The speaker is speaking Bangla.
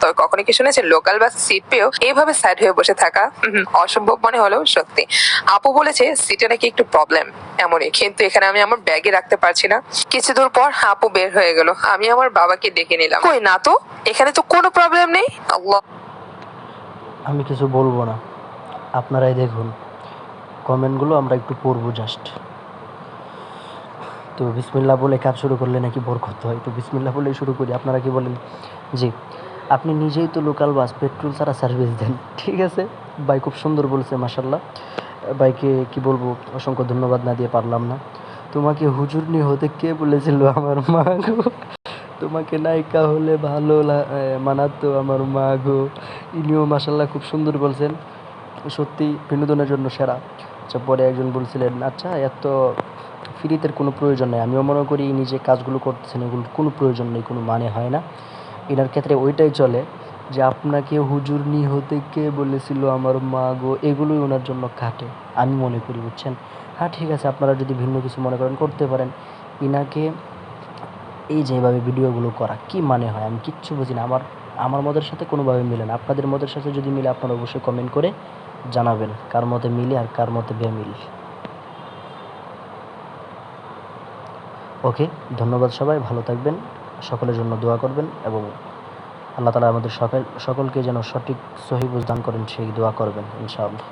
তবে কখনো কি শুনেছেন লোকাল বাস সিট পেয়েও এইভাবে সাইড হয়ে বসে থাকা? অসম্ভব মনে হলেও সত্যি। আপু বলেছে সিটে নাকি একটু প্রবলেম এমনই, কিন্তু এখানে আমি আমার ব্যাগে রাখতে পারছি না। কিছু দূর পর আপু বের হয়ে গেল, আমি আমার বাবাকে ডেকে নিলাম। কই না তো, এখানে তো কোনো প্রবলেম নেই। আল্লাহ, আমি কিছু বলবো না, আপনারাই দেখুন কমেন্টগুলো, আমরা একটু পড়বো জাস্ট। তো বিসমিল্লাহ বলে কাজ শুরু করলে নাকি বরকত হয়, তো বিসমিল্লাহ বলেই শুরু করি। আপনারা কি বলেন? জি, আপনি নিজেই তো লোকাল বাস পেট্রোল ছাড়া সার্ভিস দেন, ঠিক আছে। ভাই খুব সুন্দর বলছে, মাশাল্লাহ। ভাইকে কি বলবো, অসংখ্য ধন্যবাদ না দিয়ে পারলাম না। তোমাকে হুজুরনি হতে কে বলেছিল? আমার মা গো। তোমাকে নায়িকা হলে ভালো মানাতো আমার মা গো। ইনিও মাশাল্লাহ খুব সুন্দর বলছেন, সত্যি বিনোদনের জন্য সেরা। আচ্ছা, পরে একজন বলছিলেন, আচ্ছা এত ফ্রিতে কোনো প্রয়োজন নেই। আমিও মনে করি নিজে কাজগুলো করতেছেন, এগুলোর কোনো প্রয়োজন নেই, কোনো মানে হয় না। এনার ক্ষেত্রে ওইটাই চলে যে আপনাকে হুজুরনি হতে কে বলেছিল আমার মা গো, এগুলোই ওনার জন্য কাটে আমি মনে করি, বুঝছেন। হ্যাঁ ঠিক আছে, আপনারা যদি ভিন্ন কিছু মনে করেন করতে পারেন। ইনাকে এই যেভাবে ভিডিওগুলো করা কি মানে হয় আমি কিচ্ছু বুঝি না। আমার মতের সাথে কোনোভাবে মিলে না। আপনাদের মতের সাথে যদি মিলে আপনারা অবশ্যই কমেন্ট করে জানাবেন কার মতে মিলে আর কার মতে বেমিল। ওকে, ধন্যবাদ সবাই, ভালো থাকবেন, সকলের জন্য দোয়া করবেন এবং আল্লাহ তাআলা আমাদের সকলকে যেন সঠিক সহি বুঝ দান করেন সেই দোয়া করবেন ইনশাআল্লাহ।